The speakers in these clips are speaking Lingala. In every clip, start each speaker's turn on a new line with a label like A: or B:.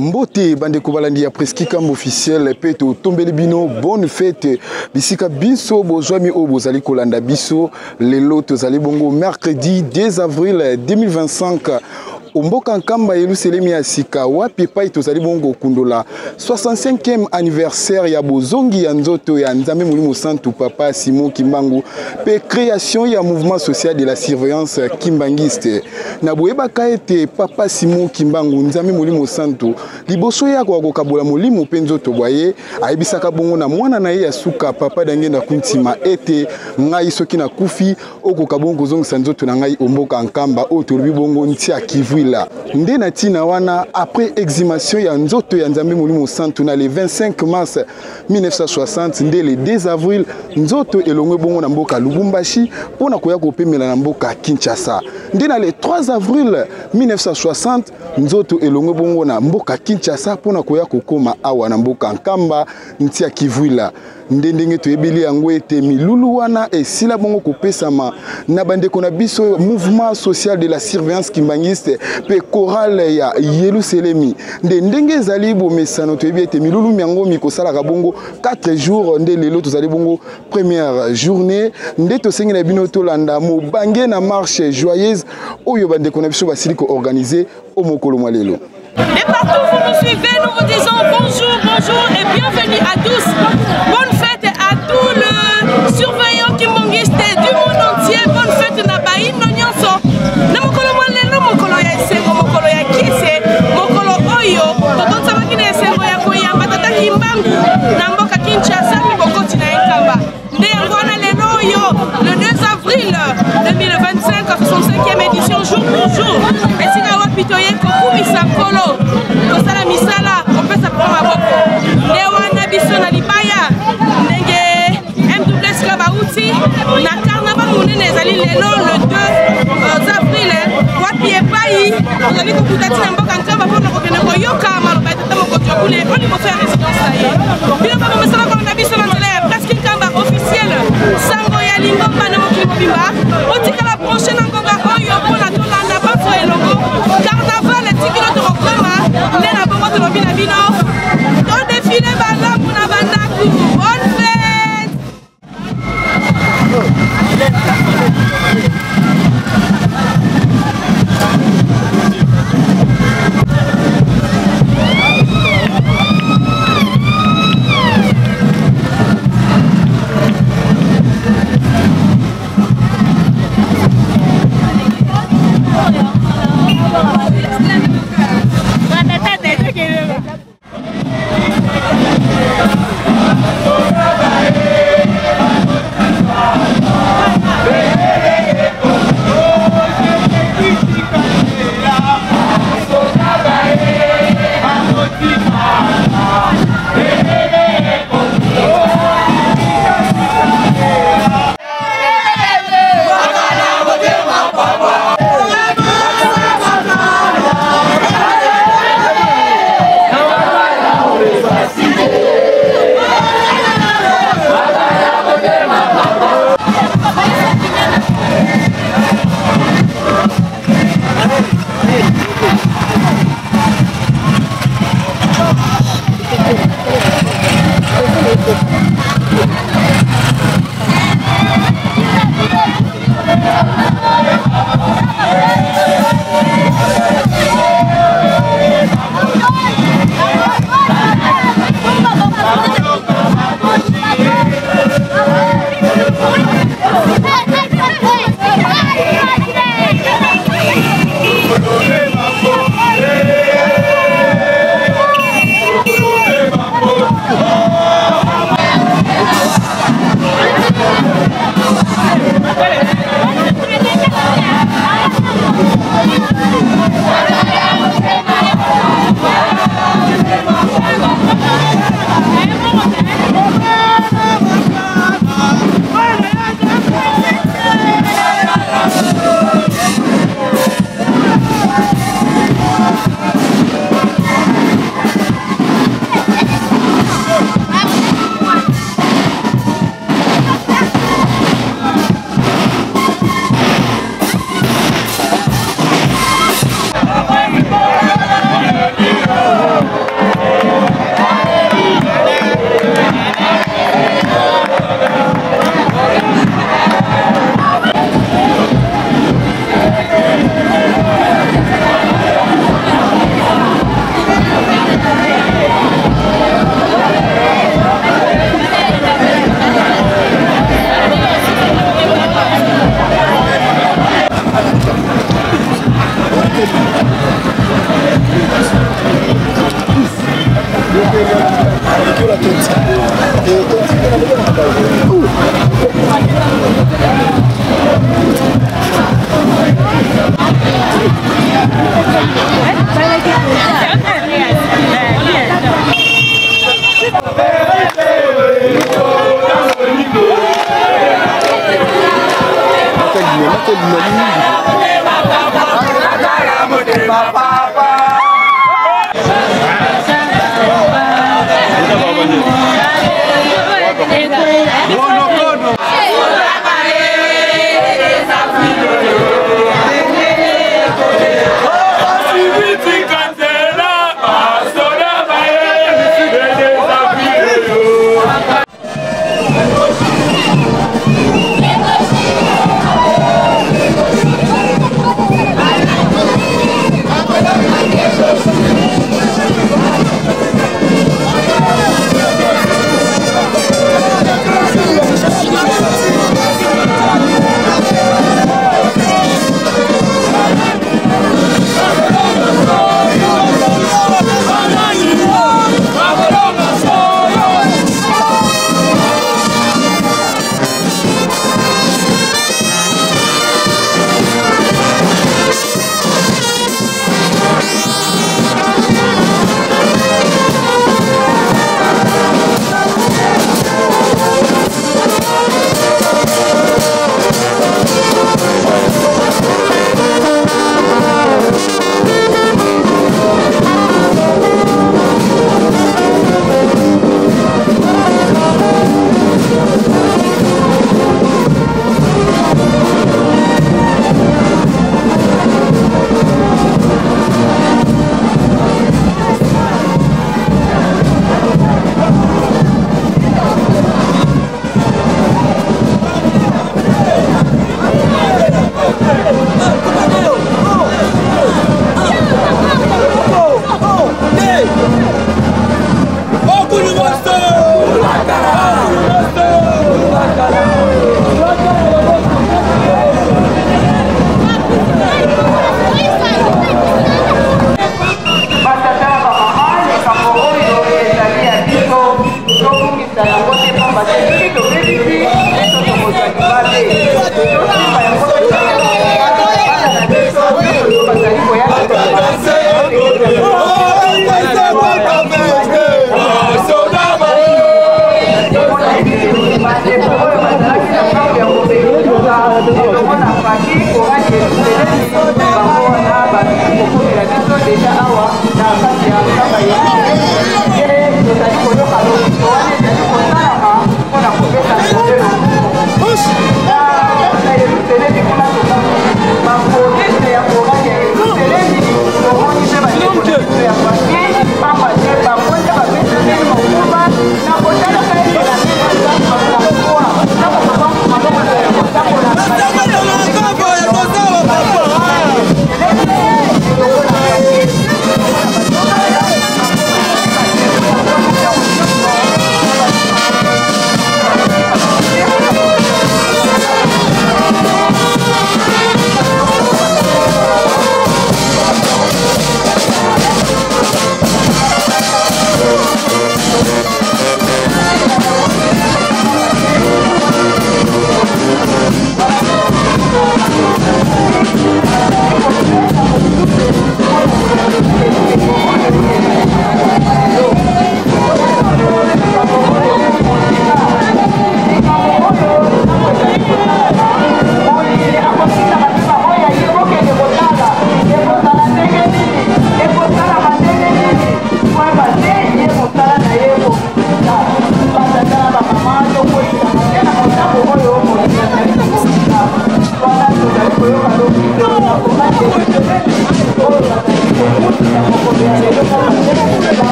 A: Mbote bande kobalandi ya preski comme officiel peto tombeli bino bonne fête bisika biso bozwami o bozali kolanda biso lelo tozali bongo mercredi 10 avril 2025 Omboka Nkamba Yeluselemi ya sika wapi pai tozali bongo kundola 65e anniversaire ya bozongi ya nzoto ya Nzambe Molimo Santu Papa Simon Kimbangu pe création ya mouvement social de la surveillance kimbangiste na boyebaka ete Papa Simon Kimbangu Nzambe Molimo Santu liboso ya kwa kokabola molimo pe nzoto boye ayebisaka bongo na mwana na ye ya suka papa dangenda kuntima ete ngai soki na kufi okokabongo zongisa nzoto na ngai Omboka Nkamba o tolobi bongo ntia Kivu Nde na tina wana après exhumation ya nzoto ya Nzambe Molimo Santu na le 25 mars 1960 nde le 2 avril nzoto elongwe bongo na mboka Lubumbashi pona koya kopemela na mboka Kinshasa. Nde na le 3 avril 1960 nzoto elongwe bongo na mboka Kinshasa pona koya kokoma awa na mboka Nkamba ntia Kivuila. Ndenge toyebeli yango ete milulu wana esila bongo kopesama na bandeko na biso mouvement social de la surveillance kimbangiste pe chorale ya Yeluselemi ndenge ezali bomesano toyebi ete milulu yango mikosala bongo 4 jours nde lelo tozali bongo première journée nde tosengi na bino tolanda mobange na marche joyeuse oyo bandeko na biso basili ko organiser au mokolo mwa lelo.
B: Et partout où vous nous suivez, nous vous disons bonjour, bonjour et bienvenue à tous. Bonne fête à tous les surveillants kimbangistes du monde entier. Bonne fête na bayi no nyonso. Na mokolo mwalelo mokolo ya esengo, mokolo ya kise, mokolo oyo. Toto sabaki na esengo ya koyamba tata Kimbangu na mboka Kinshasa mibokoti na Nkamba. Nde yango na lelo oyo le 2 avril 2025 65e édition jour pour jour. Esika wapitoye kokumisa kolo. Kosala misala opesa kwa maboko. Nde wana biso na libaya ndenge MWS Club Auti na carnaval monene ezali lelo le 2 avril wapi epai ozali kokutati na mboka Nkamba mpona kokende koyoka maloba tata mokoti okule oni kofa résidence na ye bino baba mesala kolanda biso na nzela ya presque Nkamba officiel sango ya lingomba na mokili mobimba otikala branche na ngonga oyo mpona tolanda bato elongo carnaval etikilo tokokoma nde na bongo tolobi na bino todefile balamu na bandaku bonne fête.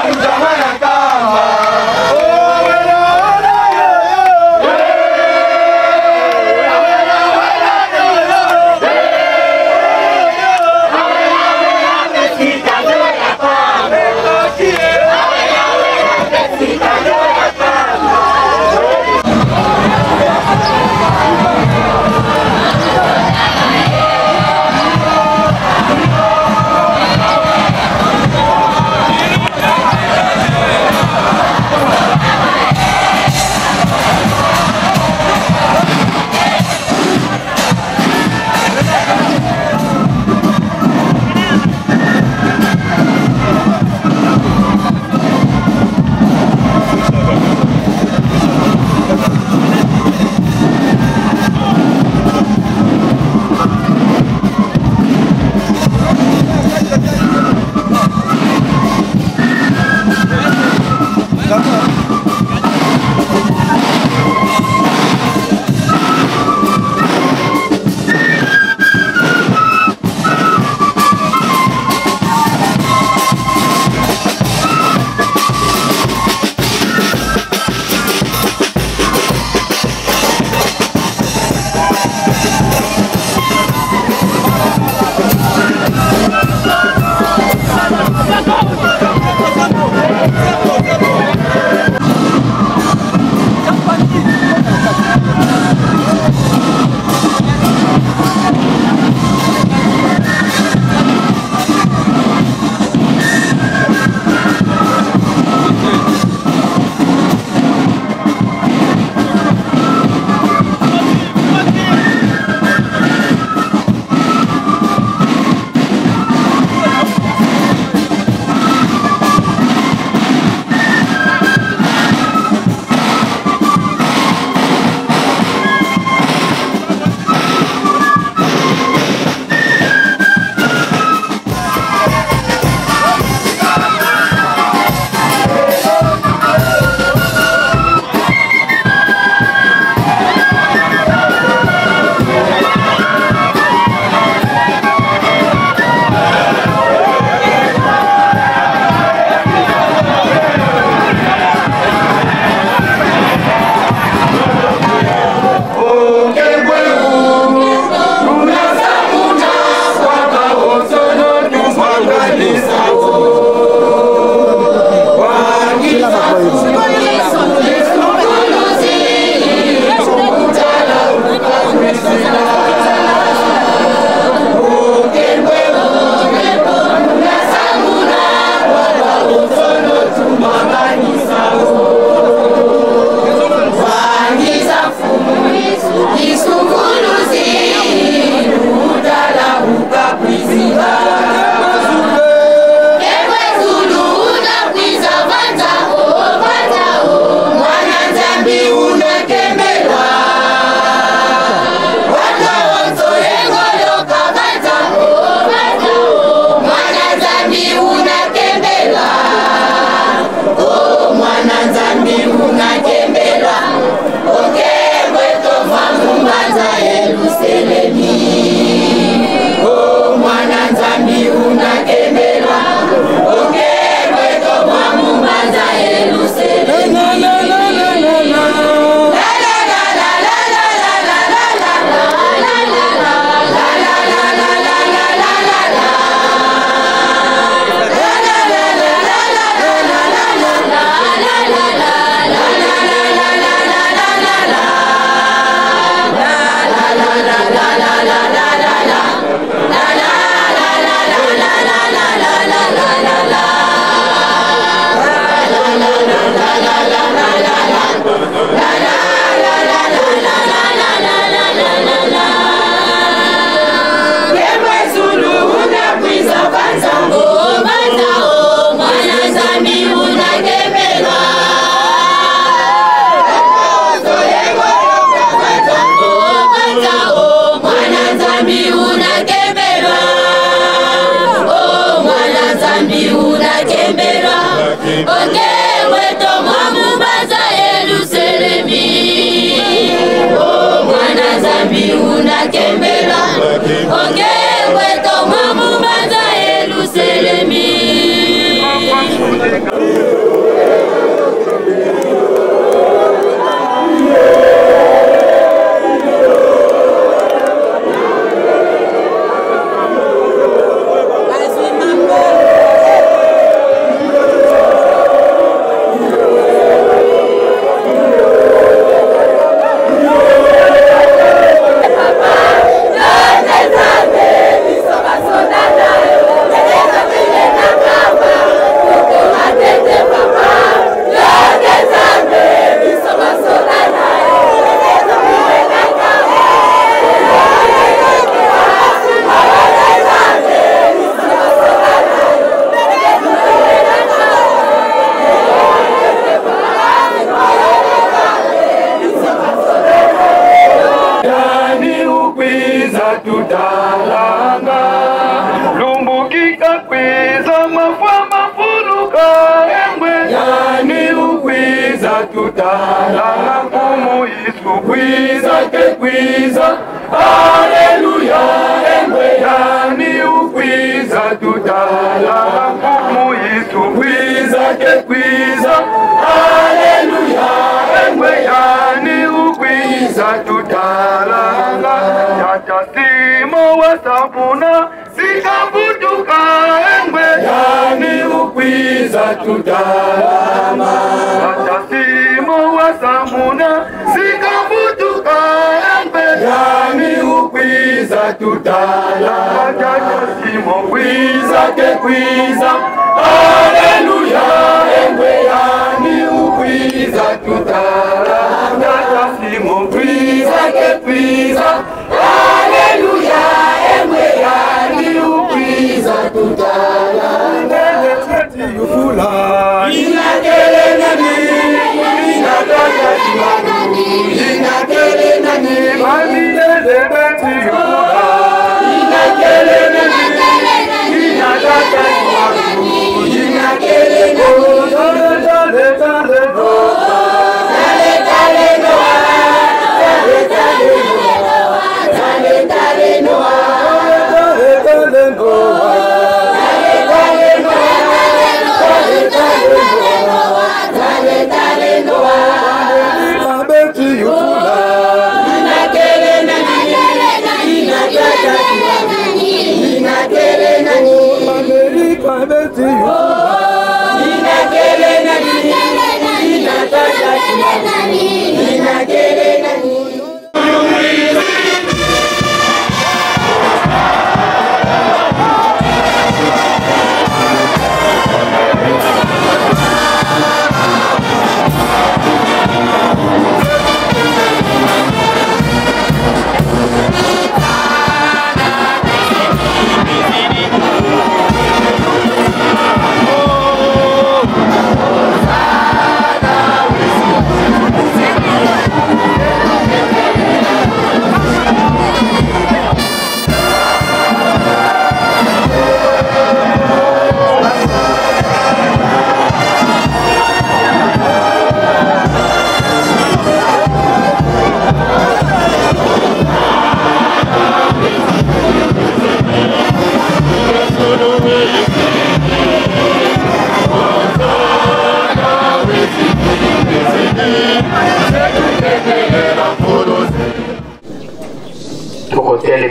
C: I'm tutalala kumu Yesu kwiza ke kwiza. Haleluya, engwe yani ukwiza tutalala kumu Yesu kwiza ke kwiza. Haleluya, engwe yani ukwiza tutalala. Tata simo wasabuna sikabutuka engwe yani ukwiza tutalama. Tata simo wasabuna sikabutuka engwe yani ukwiza tutalama. Tata simo kwiza ke kwiza. Haleluya, engwe yani ukwiza tutalama. Tata simo kwiza ke kwiza. Haleluya, engwe yani ukwiza tutalama. Yufula inakele nani, inataka imanu, inakele nani, mami elebeti yufula inakele nani, inataka imanu, inakele nani, dale dale noa, dale dale noa, dale dale noa, dale dale noa, dale dale noa.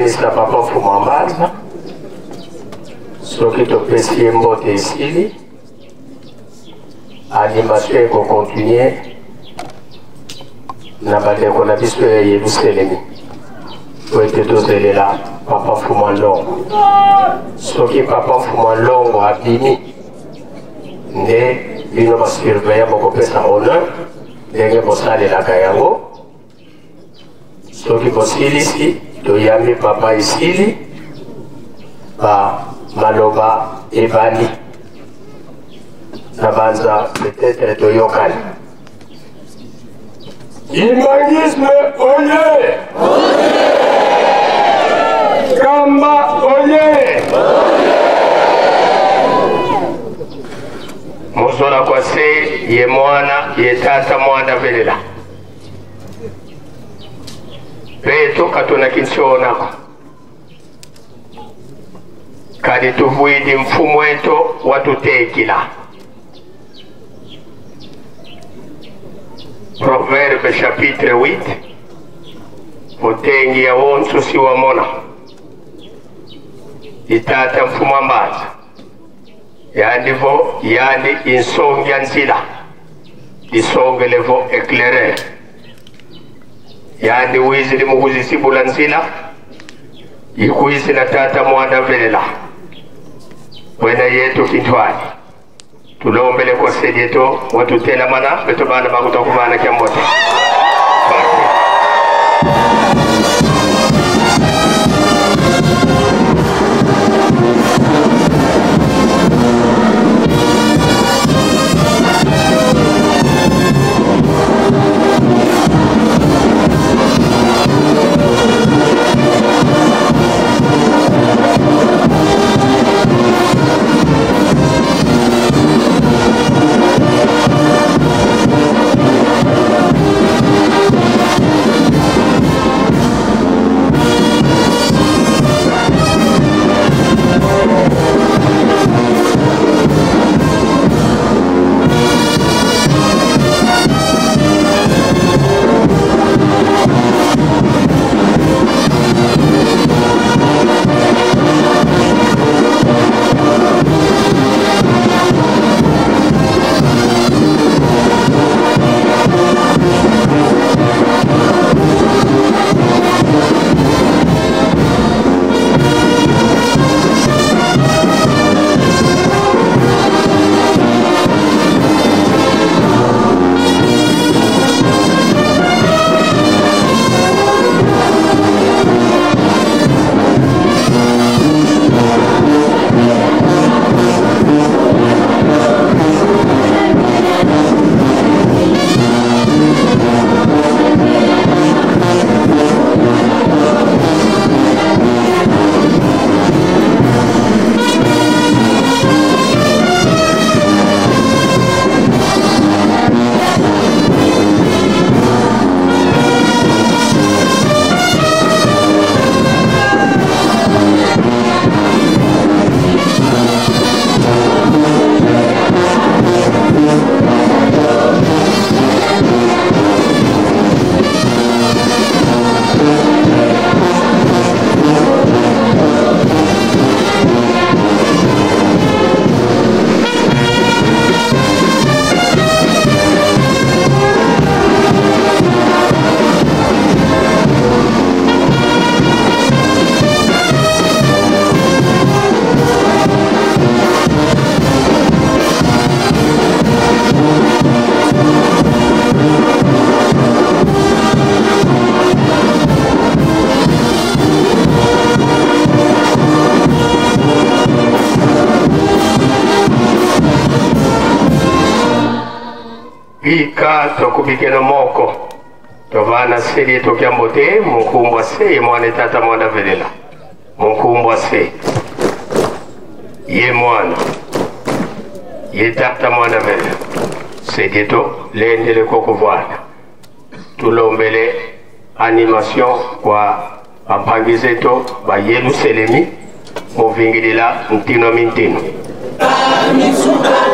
D: Mr. Papa Fumambaza, soki topesi mbote esili, animation eko continue na bandeko na biso ya Yerusalemi. Oete tozelela Papa Fumalongo. Soki Papa Fumalongo abimi, nde bino basurveya bokopesa honneur, ndenge bosalelaka yango. Soki bosilisi, toyambi Papa isili ba maloba ebani nabanza peut-être toyokani. Imangisme oye! Kamba oye! Muzora kwase ye mwana ye tata mwana velela. Beto katona kinsionako kadi tuvuidi mfumu wetu watutekila. Proverbe chapitre 8 utengi ya wonsu siwa mona itata mfumu ambaza yandivo yandi insongya nzila isongelevo éclairer yandi wizi li muguzi sibula nzila ikuizi na tata mwanda velela wena yetu kintwani tulombele kwa sedi yetu watutela mana beto bana bakuta kumana kia mbote. Bika tokubikeno moko. Tovana seli tokiambote munkumbwa se mwana tata mwana velela. Munkumbwa se. Ye mwana. Ye tata mwana velela. Sedieto lendele kokuvwana. Tulombele animation kwa apangizeto ba Yerusalemi movingilila ntino mintino.
C: Suka,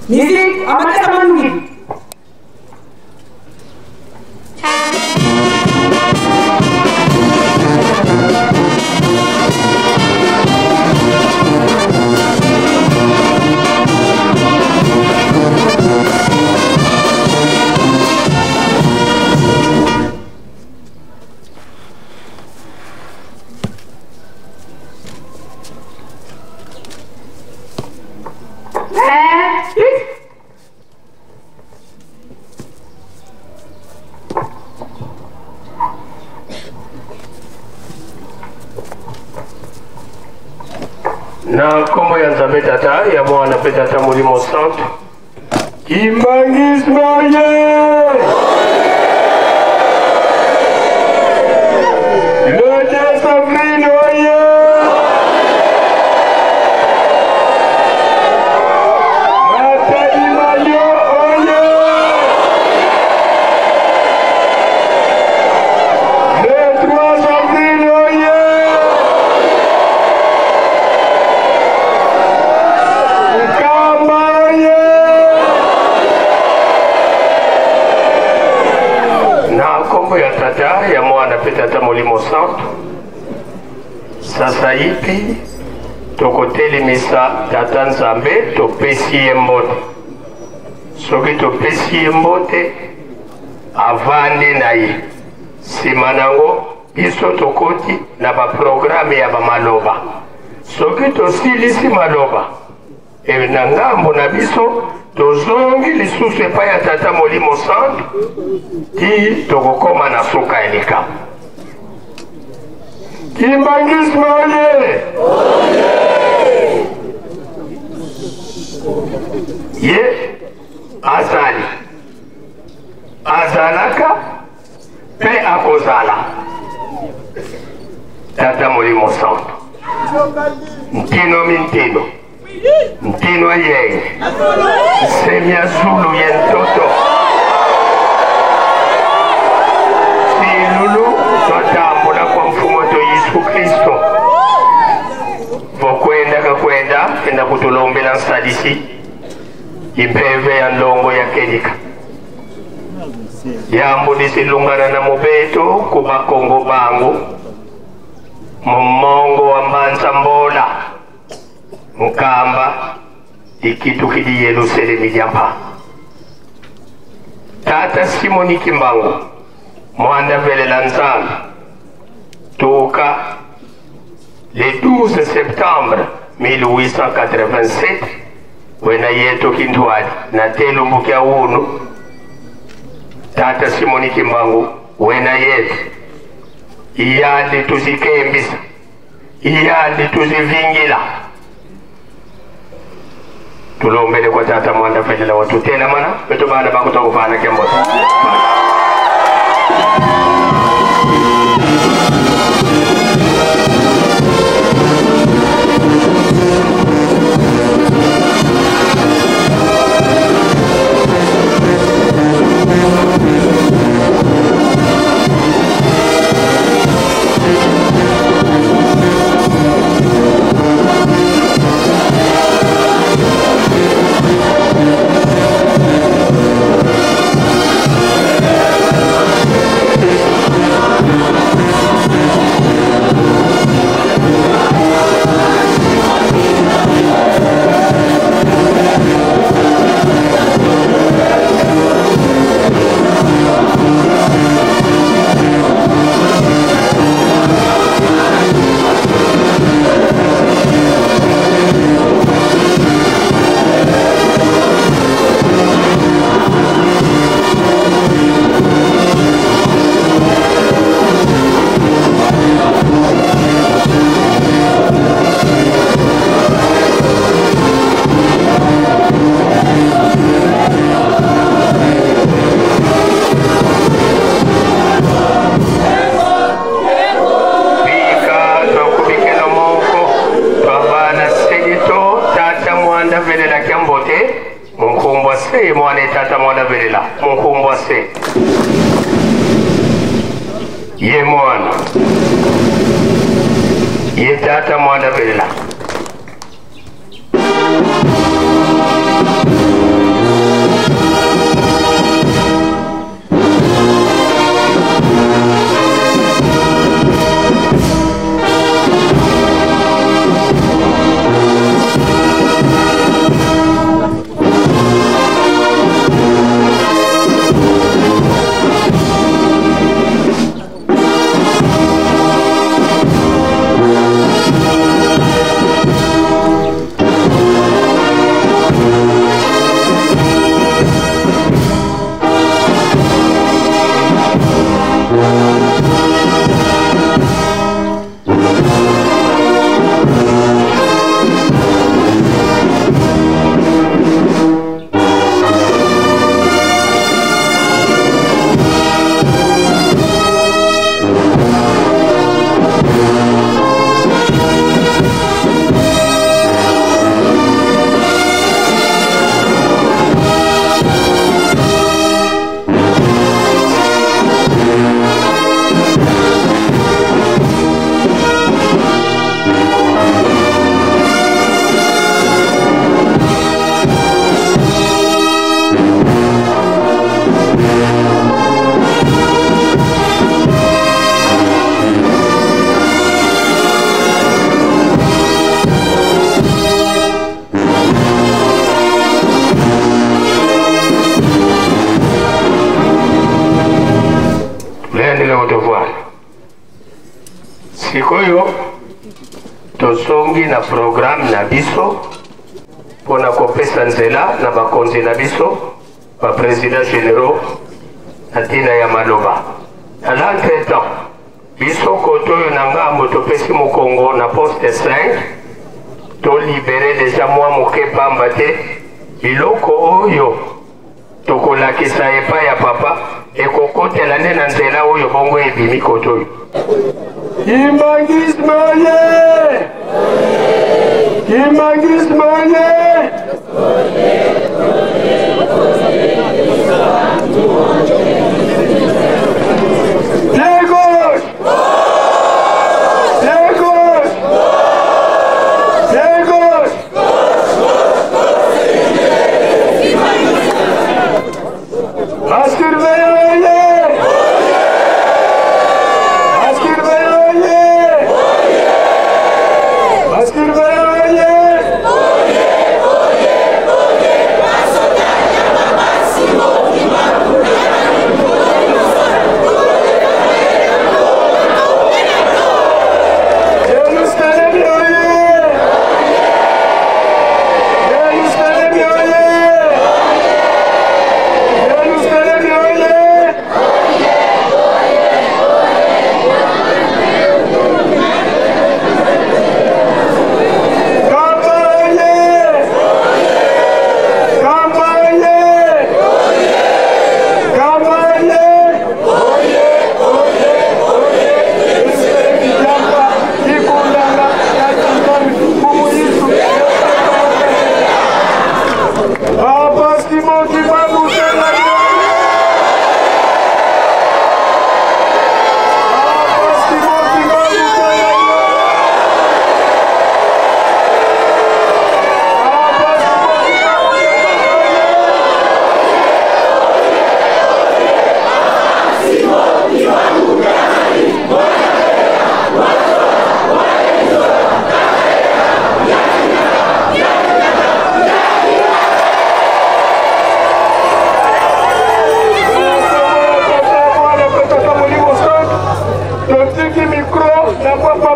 E: Musique, amatez sa manouille.
D: Na kombo ya Nzambe Tata ya mwana pe Tata Molimo Centre Kimbangismo le 10 avril ya mwana pe Tata Molimo Centre sasa hivi tokotelemisa Tata Nzambe topesi ye mbote soki topesi ye mbote avande na ye nsima nango biso tokoti na baprograme ya bamaloba soki tosilisi maloba na ngambo na biso tozongi lisusu epai ya Tata Molimo Centre ti tokokoma na suka ya likambo Kimbangismo ye azali azalaka pe akozala Tata Molimo Centre ntino mintino ntino yeye semia zulu yentoto silulu totambula kwa mfumo to Yesu Kristo vokwenda kakwenda kenda kutulombela nsadisi impeve ya ndongo ya kenika yambu disilungana na mubeto kubakongo bangu mumongo wa mbanza mbola mkamba ikitu kidi Yerusalemu jampa Tata Simoni Kimbangu mwanda vele la Nzambe toka le 12 septembre 1887 wena yeto Kintwali na telu mbukia unu Tata Simoni Kimbangu wena yetu iyandi tuzikembisa iyandi tuzivingila tulombele kwa Tata mwanda vele la watu tena mana wetu bana bako tokufana kembote Tata mwana velela mkumbwa se ye mwana ye Tata mwana velela sikoyo tosongi na programme na biso pona kopesa nzela na bakonzi na biso ba président généraux atina ya maloba. À l'entretemps biso koto yo na ngambo topesi mokongo na poste 5 to libérer déjà moi moke pamba te biloko oyo tokolakisa epa ya papa ekokotela nde na nzela oyo bongo ebimi koto oyo.
C: Kimangismoye! Kimangismoye! Pied gauche! Pied gauche! Pied gauche! Masturveille!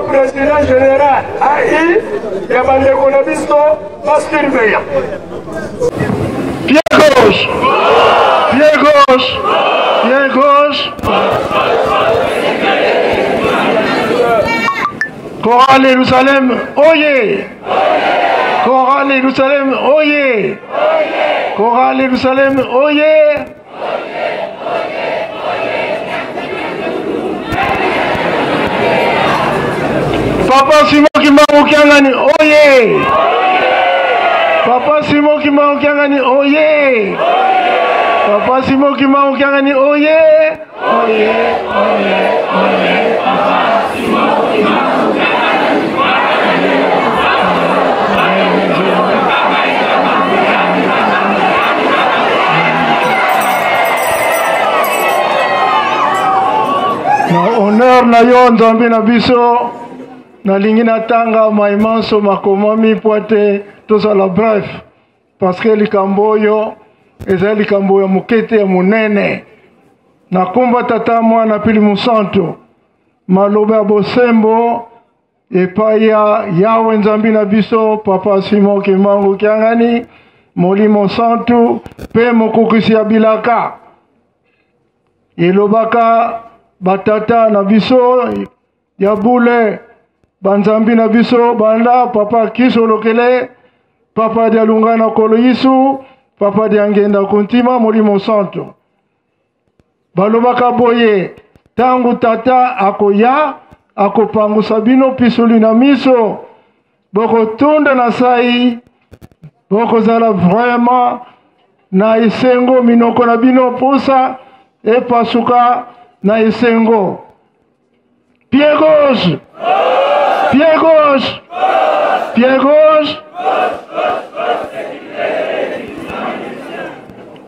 C: Président général AI ya bandeko na biso Masturveille. Pied gauche. Pied gauche. Pied gauche. Chorale Jérusalem, oyez. Chorale Jérusalem, oyez. Chorale Jérusalem, oyez. Papa Simon Kimbangu Kiangani, oye! Papa Simon Kimbangu Kiangani, oye! Papa Simon Kimbangu Kiangani, oye! Oye, oye, oye, Papa Simon Kimbangu Kiangani. Na honneur na yo nzambe na biso. Na lingina tanga maimanso makomami poate tozala bref parce que likambo yo ezali likambo ya mukete ya munene na komba tata mwana pili musanto maloba bosembo epai ya yawe nzambi na biso Papa Simon Kimbangu Kiangani molimo santu pe mokokisi ya bilaka elobaka batata na biso ya bule banzambi na biso banda papa kiso lokele papa dia lungana kolo yisu papa dia ngenda kontima molimo santo balobaka boye tangu tata akoya akopangusa bino pisuli na miso boko tunda na sai boko zala vraiment na isengo minoko na bino posa epasuka na isengo. Pied gauche. Pied gauche. Pied gauche.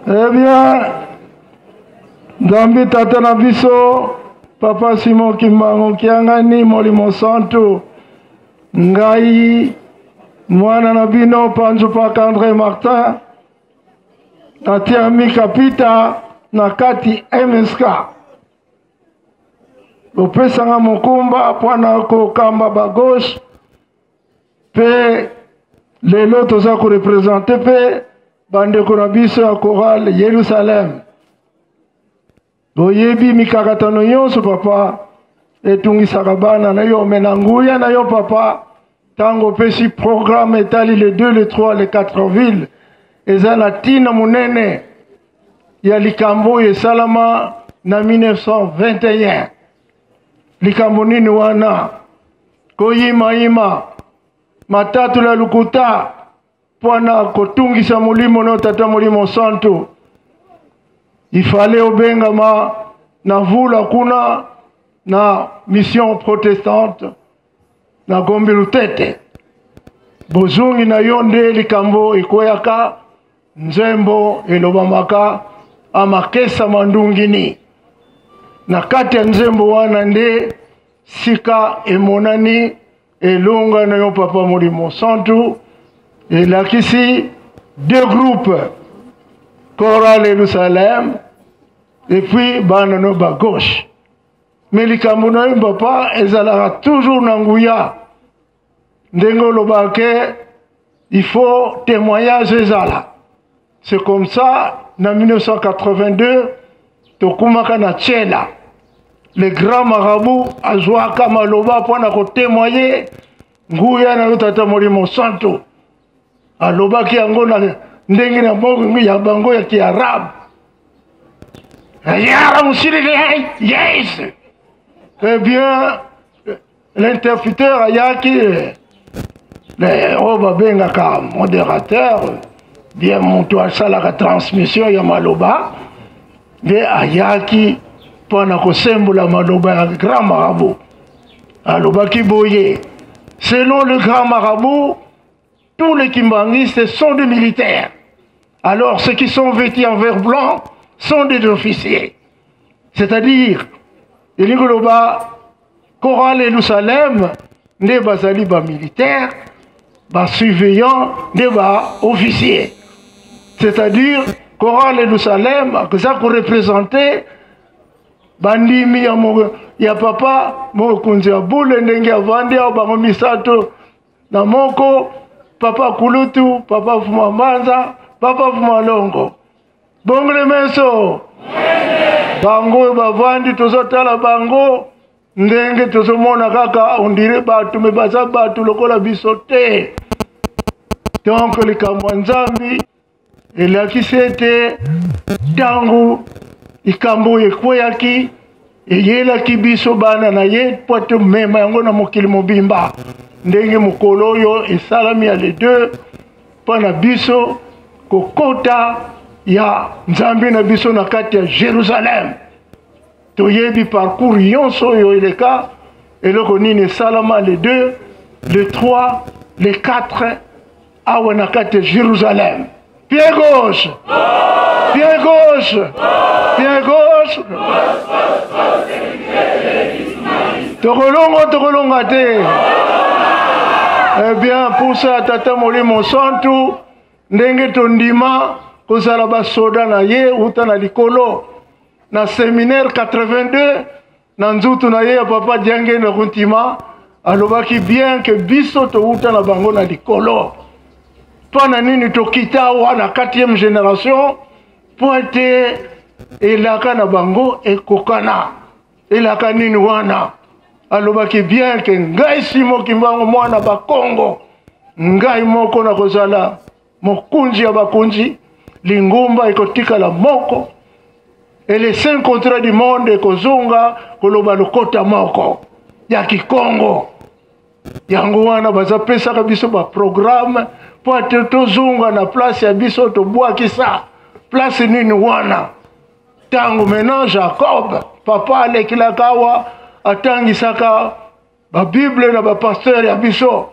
C: Eh bien, Zambi tata na biso, Papa Simon Kimbangu Kiangani molimo santo, ngai mwana na bino Panzu Paka André Martin, tatiami kapita na kati MSK. opesanga mokumba pwana kokamba ba gauche pe lelo toza ko représenter pe bandeko na biso ya chorale Yerusalem. Boyebi mikakatano nyonso papa etungisaka bana na yo menanguya na yo papa tango pesi programme etali le 2, le 3, le 4 villes eza na tina munene ya likambo esalama na 1921. Likambo nini wana koyima matatu la lukuta pwana kotungisa mulimo no tata mulimo santo. Ifale obengama na vula kuna na mission protestante na gombi lutete bozungi na yonde likambo ikoyaka nzembo elobamaka amakesa mandungini na kati ya nzembo wana nde sika emonani elonga na yo papa mulimo santo elakisi 2 groupes chorale Yerusalem et puis banano ba gauche. Mais likambo na yo papa ezalaka toujours na nguya ndengo lobake il faut témoignage ezala. C'est comme ça en 1982 tokumaka na Tchela le grand marabout azwaka maloba pona ko témoigner nguya na yo tata molimo santo alobaki yango na ndenge na bongo ya bango ya Kiarabu. Yes. Eh bien, l'interpréteur ayaki le bengaka modérateur bien monto asala la transmission ya maloba de ayaki pona ko sembola maloba ya grand marabout alobaki boye selon le grand marabout tous les kimbangistes sont des militaires. Alors ceux qui sont vêtus en vert blanc sont des officiers. C'est-à-dire, il y a chorale Yerusalem, ne bazali ba militaire, ba surveillant, ne ba officier. C'est-à-dire, chorale Yerusalem, que ça pour représenter bandimi ya papa mo kunzi ya bule ndenge avandi au bango misato na moko papa kulutu, papa fumamanza, papa fumalongo. Bongre meso. Bango bavandi tozotala bango ndenge tozomona kaka ondire batu mebaza batu lokola bisote. Donc likambo nzambi elakisete tangu ikambo ekweyaki eyelaki biso bana na ye pote mema yango na mokili mobimba ndenge mokolo oyo esalami ya les 2 pana biso kokota ya nzambi na biso na kati ya Jérusalem. Toyebi parcours yonso yo eleka eloko nini esalama les 2, les 3, les 4 awa na kati ya Jérusalem. Pied gauche. Pied gauche. Pied gauche. Tokolonga te. Eh bien, pour ça, tata molimo santo, ndenge tondima, kozala ba soda na ye, uta na likolo, na séminaire 82, na nzutu na ye ya papa diange na kuntima, alobaki bien que biso to uta na bango na likolo. Pana nini tokita wana 4e génération, poete elaka na bango ekokana. Elaka nini wana. Alobaki bien que ngai simo kimbango mwana ba Congo ngai moko na kozala mokunzi ya bakunzi lingumba ikotika la moko et les 5 contrats du monde ekozonga koloba lokota moko ya Kikongo yango wana bazapesa biso ba programme po tozonga na place ya biso to bwakisa place nini wana tango maintenant Jacob papa alekilakawa atangisaka ba Bible na ba pasteur ya biso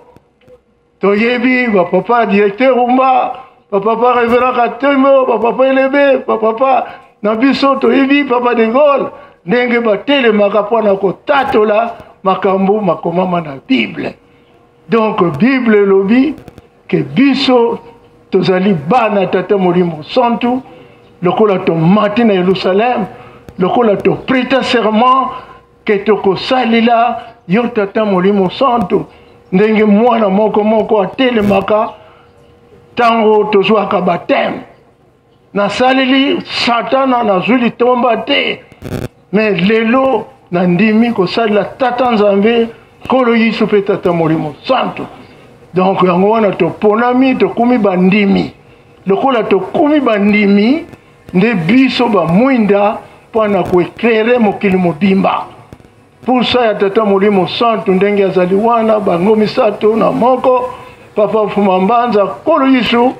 C: toyebi ba papa directeur umba ba papa révérend Katembo ba papa elebe ba papa na biso toyebi papa de Gaulle ndenge ba telemaka pona ko tatola makambo makomama na Bible. Donc Bible lobi que biso tozali bana tata molimo santu lokola to mati na Yerusalem lokola to prêter serment ke tokosalela yo tata molimo santo ndenge mwana moko atelemaka tango tozwaka bateme nasaleli satana nazwi litomba te me lelo nandimi kosalela tata nzambe kolo yisu mpe tata molimo santo. Donc yango wana toponami tokumi bandimi lokola tokumi bandimi nde biso bamwinda mpona koeklere mokili mobimba. Pusa ya tata molimo santo ndenge azali wana bango misato na moko papa Fuma Mbanza kolo yisu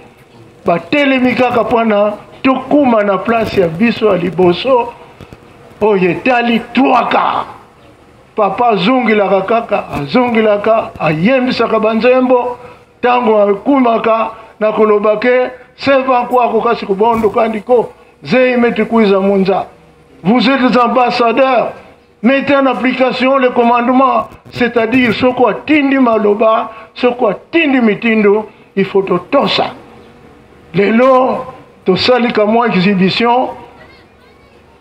C: batelemi kaka mpona tokuma na place ya biso ya liboso oyo etali twaka. Papa azongilaka kaka azongilaka ayembisaka banzembo tango akumaka na koloba ke seva kwako kasi kubondoka ndiko zei metikuiza munza. Vous êtes des ambassadeurs, mettez en application les commandements, c'est-à-dire ce quoi tindi maloba, ce quoi tindi mitindo, il faut tout ça. Lelo to sali kama exhibition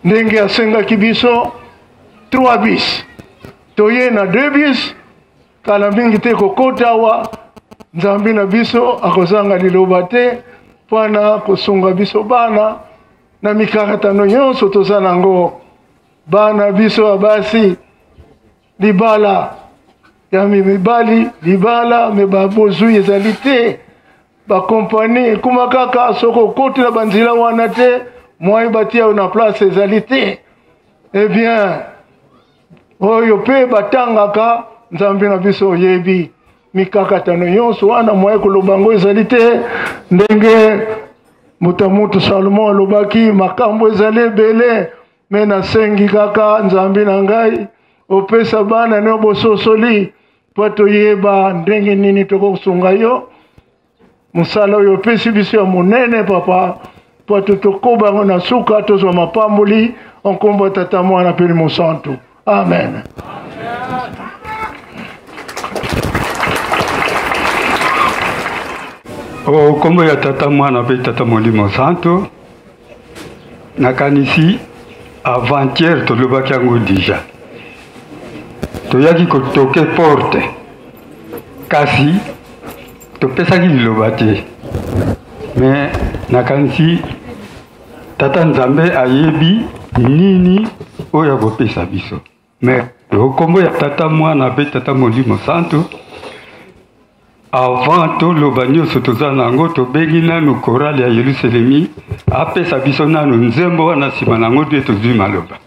C: ndenge asenga kibiso 3 bis. Toye na 2 bis kala mingi te kokotawa nzambi na biso akozanga liloba te mpona kosunga biso bana na mikakatano nyonso toza nango. Bana biso abasi libala ya mibali libala me babozwi ezali te bakompani kuma kaka soko kotela banzila wana te mwai batia na place ezali te. Eh bien oyo pe batangaka nzambe na biso oyebi mikakatano nyonso wana mwai kolobango ezali te ndenge mutamutu Salomon alobaki makambo ezali ebele me nasengi kaka nzambe na ngai opesa bana ne bososoli po toyeba ndenge nini tokosunga yo musala oyo opesi biso ya monene papa po tokobango na suka tozwa mapamboli onkombo tata mwana pe Molimo Santo. Amen.
F: O kombo ya tata mwana pe tata Molimo Santo nakanisi avant-hier tolobaki yango deja toyaki kotoke porte kasi topesaki liloba te me nakanisi tata nzambe ayebi nini oyo akopesa biso me okombo ya tata mwana pe tata Molimo Santo avant toloba nyonso toza nango tobengi nanu korali ya Yerusalemi apesa biso nanu nzembo wana nsima nango te tozwi maloba.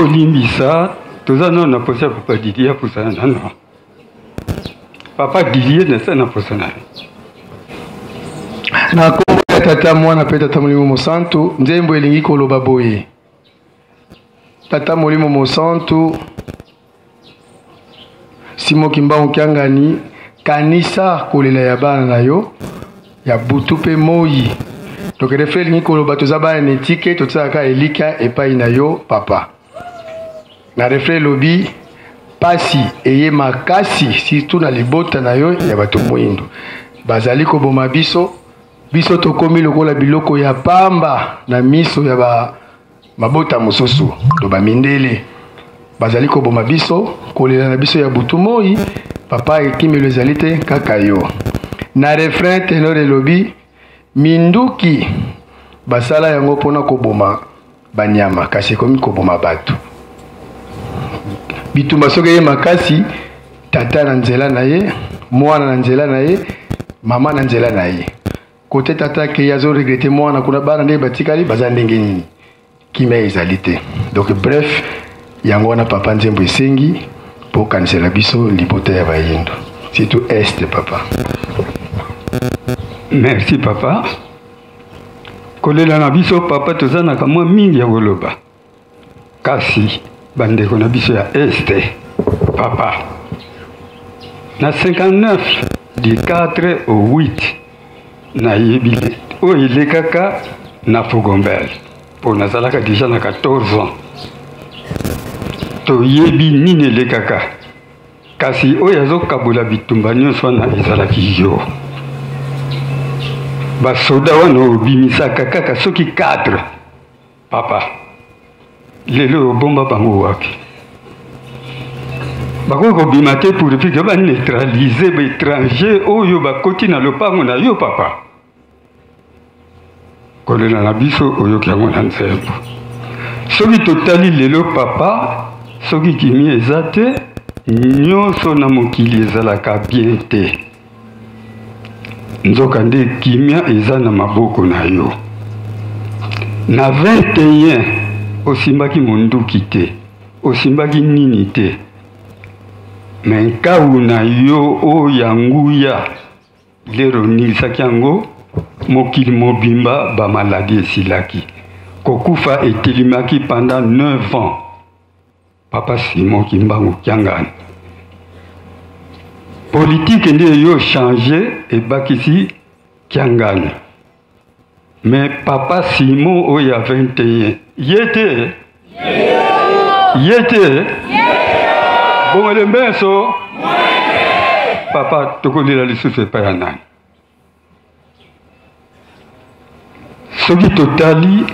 F: bolimbisa tozana na posa papa Didier posana na no papa Didier na sana posana
C: na kombo ya tata mwana pe tata molimo mosantu nzembo elingi koloba boye tata molimo mosantu Simo Kimbangu Kiangani kanisa kolela ya bana na yo ya butu pe moyi donc reflet elingi koloba toza bana netike tozalaka elika epai na yo papa na reflet lobi pasi eye makasi surtout na libota na yo ya bato moyindo bazali koboma biso tokomi lokola biloko ya pamba na miso ya mabota mosusu to bamindele bazali koboma biso kolela na biso ya butu moyi papa ekimelo ezali te kaka yo na refrain tenor elobi minduki basala yango mpona koboma banyama kasi ekomi koboma bato bitumba soki eye makasi tata na nzela na ye mwana na nzela na ye mama na nzela na ye kote tata ke azo regrete mwana kuna bana nde batikali baza ndenge nini kimia ezali te donc bref yango wana papa nzembo esengi mpo kanisela biso libota ya bayindo surtout este papa.
F: Merci papa. Kolela na biso papa tozanaka mwa mingi ya koloba kasi bandeko na biso ya este papa na 59 du 4 au 8 na yebile o ilekaka na Fogombel po nazalaka déjà na 14 ans to yebi nini elekaka kasi oyo azokabula bitumba nyonso na ezalaki yo basoda wana obimisaka kaka soki 4 papa lelo obomba bango wapi bakoki kobima te pour epike baneutralize baétranger oyo bakoti na lopango na yo papa kolela na biso oyoki yango na nzembo soki totali lelo papa soki kimi eza te nyonso na mokili ezalaka bien te nzoka nde kimia eza na maboko na yo na 21 osimbaki monduki te osimbaki nini te me nkau na yo oyo ya nguya lero nilisaki yango mokili mobimba bamaladi esilaki kokufa etelimaki pendant 9 ans papa Simo Kimbangu Kiangani politique nde yo changer ebakisi Kiangani mais papa Simo oyo ya 21 yete bongele mbeso papa tokolela lisusu epai ya nani soki totali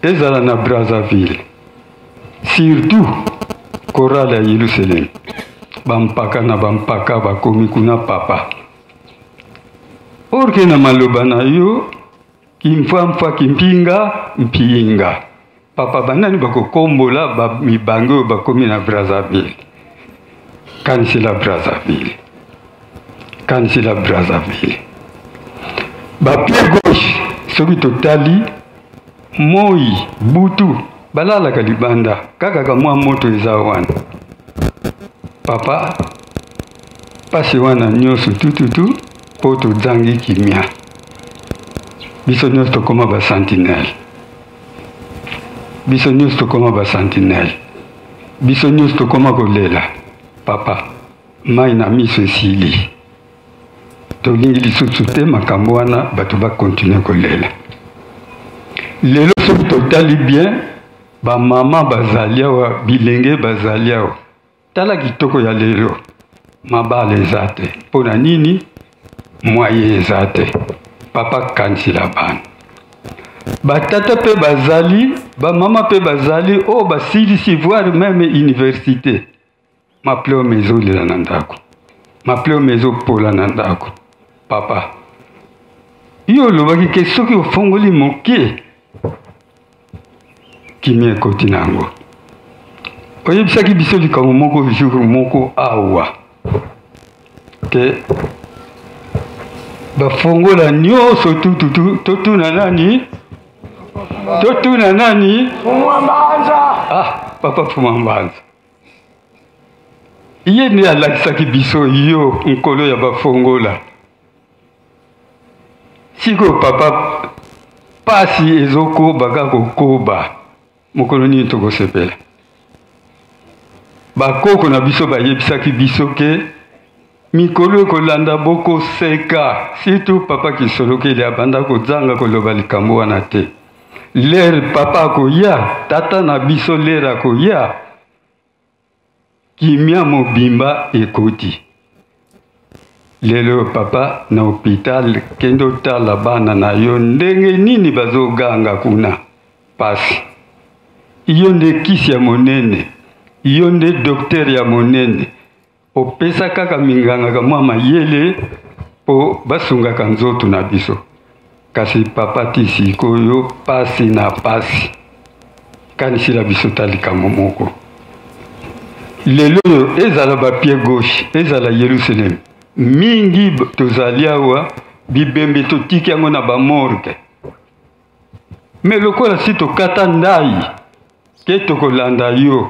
F: ezala na Brazzaville surtout chorale ya Yerusalem bampaka na bampaka bakomi kuna papa orke na maloba na yo kimfamfa kimpinga mpinga papa banani bakokombola bamibange oyo bakomi na Brazzaville kanisila Brazzaville bapie gauche soki totali moi butu balalaka libanda kaka mwa moto eza wana papa pasi wana nyonso tututu po tozangi kimia biso nyonso tokoma basentinelle biso nyonso tokoma kolela papa mai na miso esili tolingi lisusu te makambo wana bato bakontinue kolela lelo soki totali bien bamama bazali awa bilenge bazali awa tala kitoko ya lelo mabala eza te mpo na nini mwaye eza te papa kanisila bana batata mpe bazali bamama mpe bazali oyo basilisi voire meme université mapleo mezolela na ndako mapleo mezopola na ndako papa yo olobaki ke soki ofongoli moke kimia ekoti na yango oyebisaki biso likambo moko jour moko awa ke bafongola nyonso tututu totuna nani papa Fumambanza. Iye ne alakisaki biso yo nkolo ya bafongola. Siko papa pasi ezoko baga kokoba mokolo ni tokosepela. Bakoko na biso bayebisaki biso ke mikolo kolanda boko seka surtout papa Kisolokeli abanda kozanga koloba likambo wana te. Lere papa koya tata na biso lera koya kimia mobimba ekoti. Lelo papa na hôpital kendo tala bana na yo ndenge nini bazoganga kuna pasi. Iyo nde kisi ya monene, iyo nde docteur ya monene. Opesa kaka minganga kamwa mayele po basungaka nzoto na biso. Kasi papa tisi koyo pasi na pasi. Kanisi la biso talika momoko. Lelo ezala ba pied gauche, ezala Yerusalem. Mingi tozaliawa bibembe totiki yango na ba morgue. Mais lokola si tokata ndai ke tokolanda yo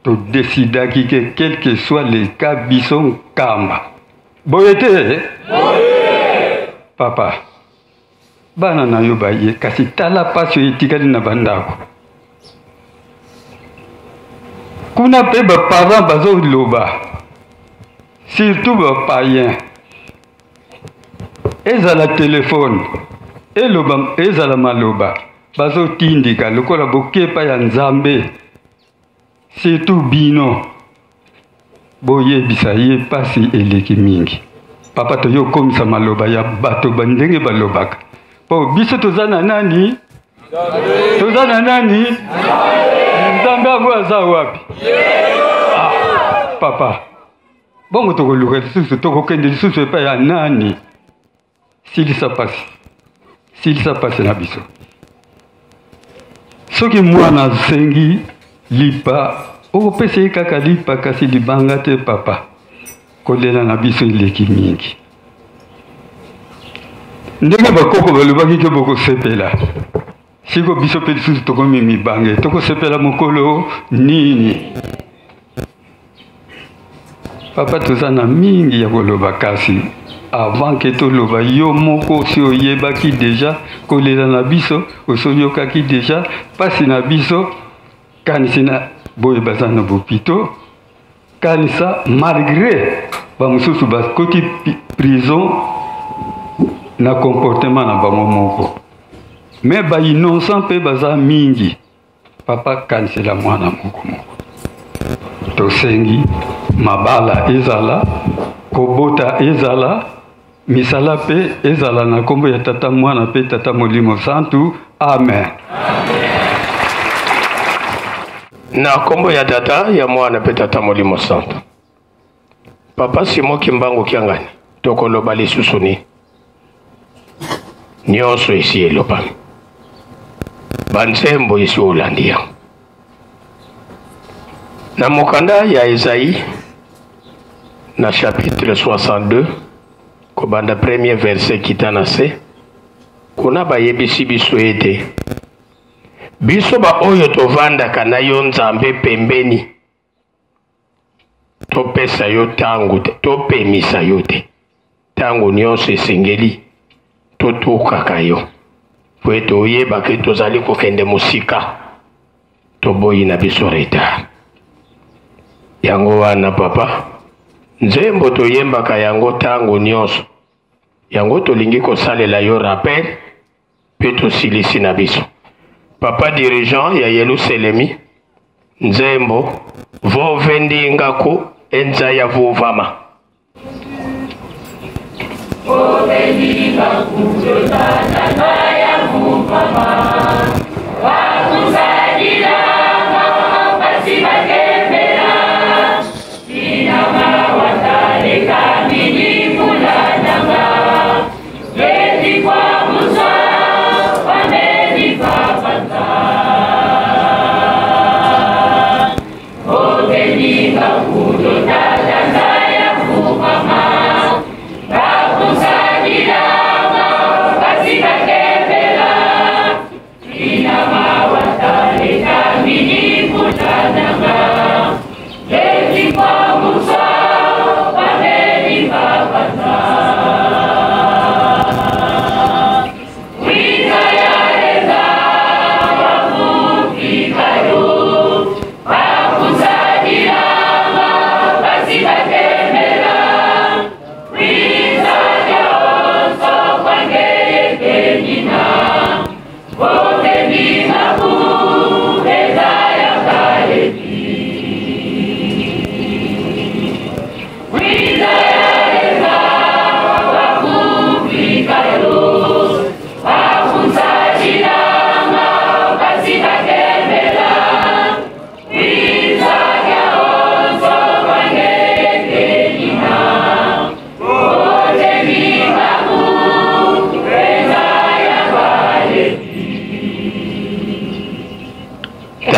F: to décidaki que quel que soit le cas bison kamba. Boyete? Papa. Bana na yo baye kasi tala pasio etikali na bandako. Kuna pe ba parents bazo loba. Surtout ba païen. Ezala téléphone. Eloba ezala maloba. Bazo tindika lokola bokepa ya nzambe. Surtout bino. Boye bisaye pasi eleki mingi. Papa to yo komisa maloba ya bato bandenge balobaka. Po biso tozana nani? Tozana nani? Nzambe aza wapi? Papa. Bongo tokoluka lisusu tokokende lisusu epa ya nani? Silisa pasi. Silisa pasi na biso. Soki mwana sengi lipa opese kaka lipa kasi libanga te papa. Kolela na biso ileki mingi. Ndenge bakoko balobaki ke boko sepela. Siko biso pe lisusu tokomi mibange toko sepela mokolo nini. Papa tozana mingi ya koloba kasi avant que toloba yo moko si oyebaki déjà kolela na biso osoyokaki déjà pasi na biso kanisina boye bazana bopito kanisa malgré bamususu bakoti prison na comportement na bango moko mais ba innocent pe baza mingi papa kanisela mwana moko moko tosengi mabala ezala kobota ezala misala pe ezala na kombo ya tata mwana pe tata molimo santu amen.
D: Na kombo ya tata ya mwana pe tata molimo santu papa Simo Kimbangu Kiangani tokoloba lisusu ni nyonso esi eloba bansembo esi olandia na mokanda ya Esaïe na chapitre 62 kobanda premier verset kitana se kuna bayebisi biso ete biso ba oyo tovandaka na yo nzambe pembeni topesa yo tango te topemisa yo te tango nyonso esengeli totukaka yo po ete oyebaka tozali kokende mosika toboyi na biso retard yango wana papa nzembo toyembaka yango tango nyonso yango tolingi kosalela yo rappel pe tosilisi na biso papa dirigeant ya Yerusalemi nzembo vovendingako enza ya vovama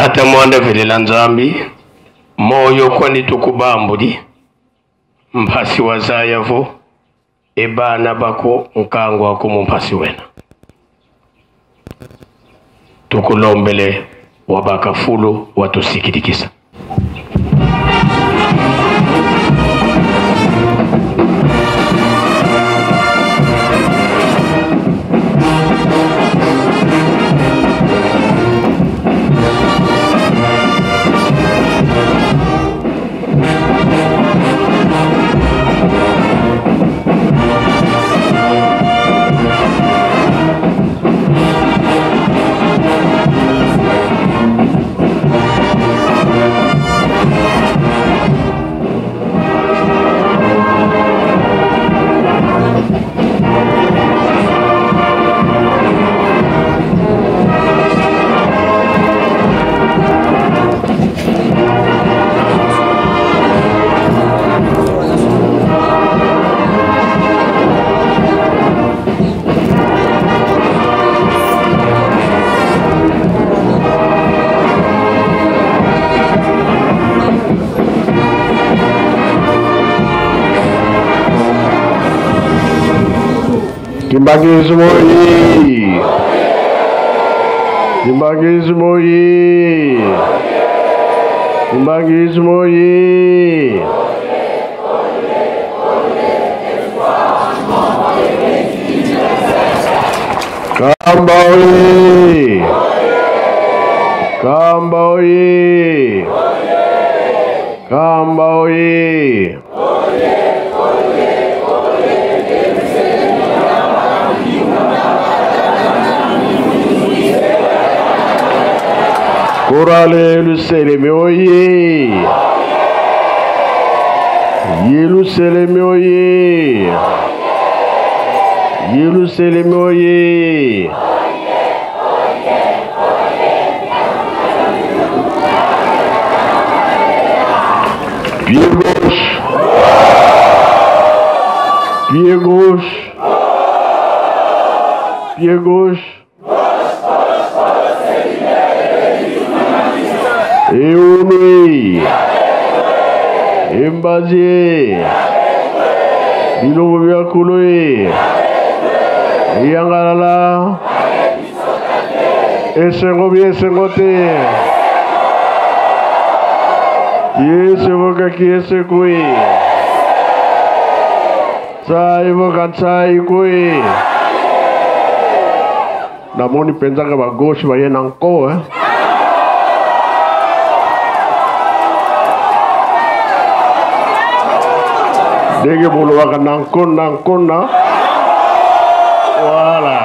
D: tata mwanda velela nzambi moyo kwani tukubambuli mpasi wazayavo ebana bako nkango wako mpasi wena tukulombele wabakafulu watusikidikisa.
G: Kimbagizi moyi! Kimbagizi moyi! Kimbagizi moyi! Kamba oyi! Kamba oyi! Kamba oyi! Korale Luseleme oye! Yeluseleme oye! Yeluseleme oye! Pied gauche! Pied gauche! Pied gauche! Eunui, Embazie, Bilobo Biakului, Yangalala, Esengobi Esengote, Yesevoka Kiesekui, Saivoka Saikui, Namoni Penzaga Bagoshi Bayenanko, Dege bulu waka nangkon, voilà.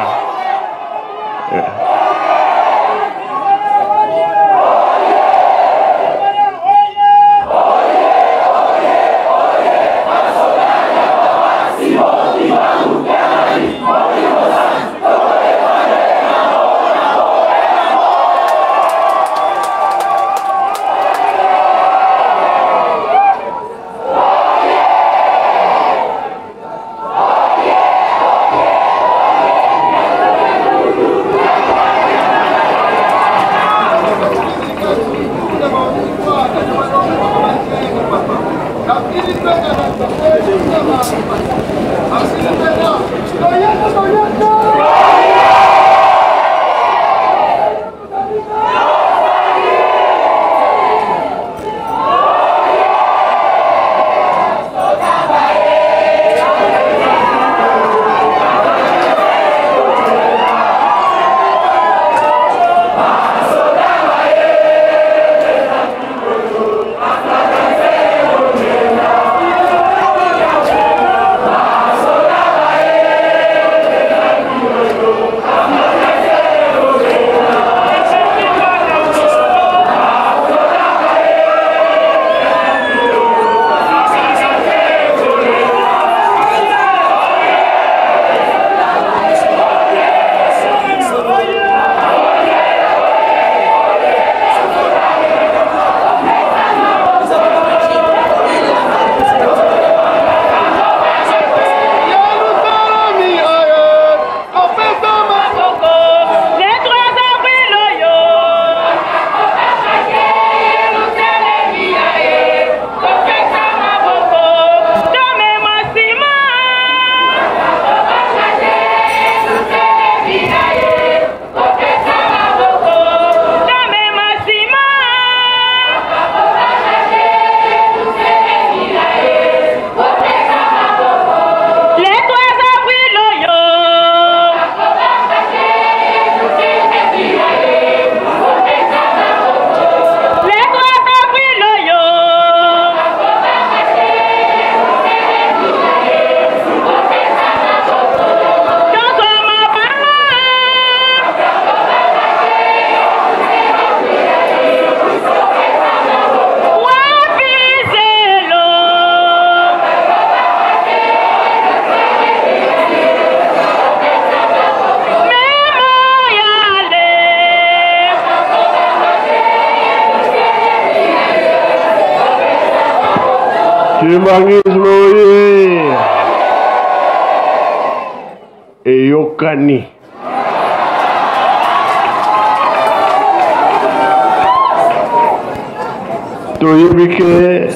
G: Chimbangisme oye. Eyokani. Toyebike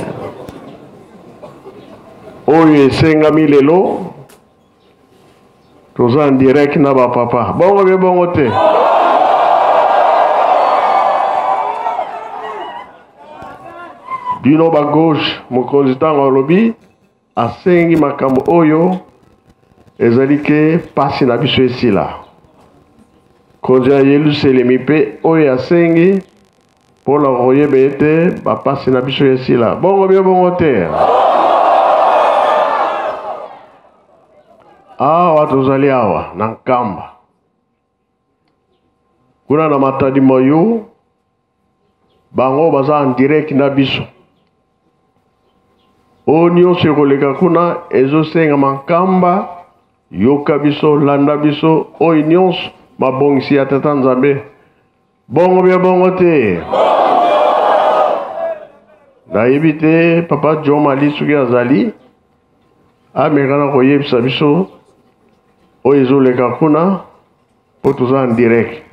G: oyo esengami lelo toza en direct na bapapa bongo be bongo te bino ba gauche mokonzi ntango alobi asengi makambo oyo ezali ke pasi na biso esila konzi ayeluseli mpe oyo asengi mpona koyeba ete bapasi na biso esila bongo be bongo te awa tozali awa na nkamba kuna na matadi moyo bango baza en direct na biso o nyonso ekoleka kuna ezosenga mankamba yoka biso landa biso oyo nyonso mabongisi ya tata nzambe bongo bia bongo te nayebi te papa John Mali soki azali amekana koyebisa biso oyo ezoleka kuna po toza en direct